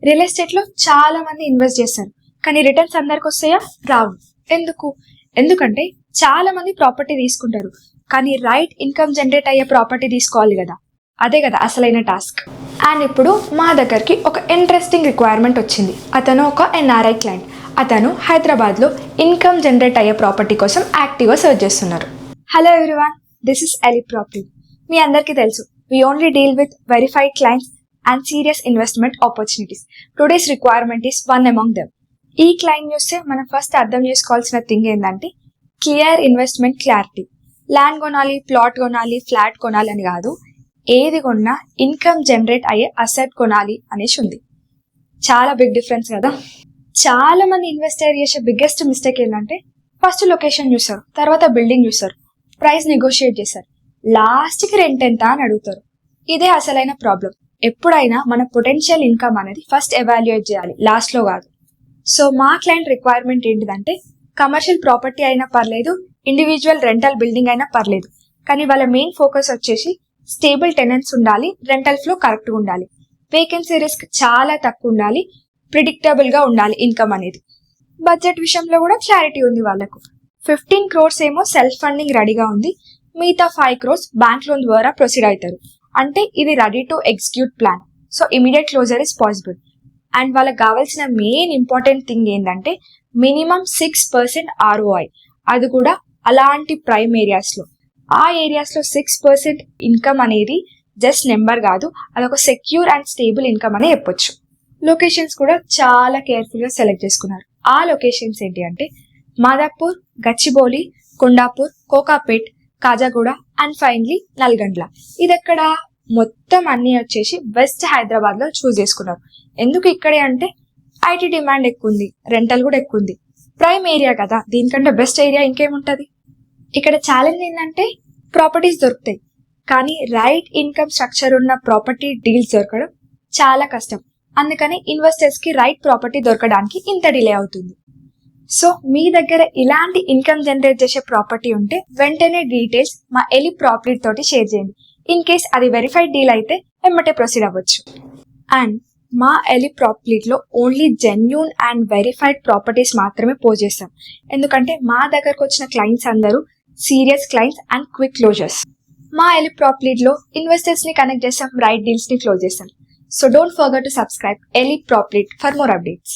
Real estate లో చాలా మంది ఇన్వెస్ట్ చేస్తారు, కానీ రిటర్న్స్ అందరికి వస్తాయా? రావు. ఎందుకంటే చాలా మంది ప్రాపర్టీ తీసుకుంటారు, కానీ రైట్ ఇన్కమ్ జనరేట్ అయ్యే ప్రాపర్టీ తీసుకోవాలి కదా. అదే కదా అసలైన టాస్క్. అండ్ ఇప్పుడు మా దగ్గరికి ఒక ఇంట్రెస్టింగ్ రిక్వైర్మెంట్ వచ్చింది. అతను ఒక ఎన్ఆర్ఐ క్లయింట్. అతను హైదరాబాద్లో ఇన్కమ్ జనరేట్ అయ్యే ప్రాపర్టీ కోసం యాక్టివ్గా సర్చ్ చేస్తున్నారు. Hello everyone, this is Eli property. మీ అందరికీ తెలుసు, we only deal with verified clients and serious investment opportunities. Today's requirement is one among them. ఈ క్లయింట్ చూస్తే మనం ఫస్ట్ అర్థం చేసుకోవాల్సిన థింగ్ ఏంటంటే క్లియర్ ఇన్వెస్ట్మెంట్ క్లారిటీ. ల్యాండ్ కొనాలి, ప్లాట్ కొనాలి, ఫ్లాట్ కొనాలి అని కాదు, ఏది కొన్నా ఇన్కమ్ జనరేట్ అయ్యే అసెట్ కొనాలి అనేసి ఉంది. చాలా బిగ్ డిఫరెన్స్ కదా. చాలా మంది ఇన్వెస్టర్ చేసే బిగ్గెస్ట్ మిస్టేక్ ఏంటంటే ఫస్ట్ లొకేషన్ చూస్తారు, తర్వాత బిల్డింగ్ చూస్తారు, ప్రైస్ నెగోషియేట్ చేస్తారు, లాస్ట్కి రెంట్ ఎంత అని అడుగుతారు. ఇదే అసలైన ప్రాబ్లం. ఎప్పుడైనా మన పొటెన్షియల్ ఇన్కమ్ అనేది ఫస్ట్ ఎవాల్యుయేట్ చేయాలి, లాస్ట్ లో కాదు. సో మా క్లయింట్ రిక్వైర్మెంట్ ఏంటిదంటే కమర్షియల్ ప్రాపర్టీ అయినా పర్లేదు, ఇండివిజువల్ రెంటల్ బిల్డింగ్ అయినా పర్లేదు, కానీ వాళ్ళ మెయిన్ ఫోకస్ వచ్చేసి స్టేబుల్ టెనెంట్స్ ఉండాలి, రెంటల్ ఫ్లో కరెక్ట్గా ఉండాలి, వేకెన్సీ రిస్క్ చాలా తక్కువ ఉండాలి, ప్రిడిక్టబుల్ గా ఉండాలి ఇన్కమ్ అనేది. బడ్జెట్ విషయంలో కూడా క్లారిటీ ఉంది వాళ్ళకు. 15 crores ఏమో సెల్ఫ్ ఫండింగ్ రెడీగా ఉంది, మిగతా 5 crores బ్యాంక్ లోన్ ద్వారా ప్రొసీడ్ అవుతారు. అంటే ఇది ready to execute plan. So immediate closure is possible. And వాళ్ళకి కావాల్సిన మెయిన్ ఇంపార్టెంట్ థింగ్ ఏంటంటే మినిమం 6% ROI. అది కూడా అలాంటి ప్రైమ్ ఏరియాస్ లో. ఆ ఏరియాస్ లో 6% ఇన్కమ్ అనేది జస్ట్ నెంబర్ కాదు, అదొక సెక్యూర్ అండ్ స్టేబుల్ ఇన్కమ్ అని చెప్పొచ్చు. లొకేషన్స్ కూడా చాలా కేర్ఫుల్ గా సెలెక్ట్ చేసుకున్నారు. ఆ లొకేషన్స్ ఏంటి అంటే మాదాపూర్, గచ్చిబౌలి, కొండాపూర్, కోకాపేట్, కాజాగూడ అండ్ ఫైనలీ నల్గండ్ల. ఇది ఎక్కడ మొత్తం అన్ని వచ్చేసి వెస్ట్ హైదరాబాద్ లో చూస్ చేసుకున్నారు. ఎందుకు ఇక్కడే అంటే ఐటీ డిమాండ్ ఎక్కువ ఉంది, రెంటల్ కూడా ఎక్కువ ఉంది, ప్రైమ్ ఏరియా కదా, దీనికంటే బెస్ట్ ఏరియా ఇంకేముంటది. ఇక్కడ ఛాలెంజ్ ఏంటంటే ప్రాపర్టీస్ దొరుకుతాయి, కానీ రైట్ ఇన్కమ్ స్ట్రక్చర్ ఉన్న ప్రాపర్టీ డీల్స్ దొరకడం చాలా కష్టం. అందుకని ఇన్వెస్టర్స్ కి రైట్ ప్రాపర్టీ దొరకడానికి ఇంత డిలే అవుతుంది. సో మీ దగ్గర ఇలాంటి ఇన్కమ్ జనరేట్ చేసే ప్రాపర్టీ ఉంటే వెంటనే డీటెయిల్స్ మా ఎలి ప్రాపర్టీ తోటి షేర్ చేయండి. ఇన్ కేస్ అది వెరిఫైడ్ డీల్ అయితే ఎమ్మటే ప్రొసీడ్ అవ్వచ్చు. అండ్ మా ఎలి ప్రాపర్టీలో only genuine and verified properties మాత్రమే పోస్ట్ చేస్తాం. ఎందుకంటే మా దగ్గరకు వచ్చిన క్లయింట్స్ అందరూ serious clients and quick closures. మా ఎలి ప్రాపర్టీలో ఇన్వెస్టర్స్ ని కనెక్ట్ చేస్తాం, రైట్ డీల్స్ ని క్లోజ్ చేస్తాం. So don't forget to subscribe Elite Property for more updates.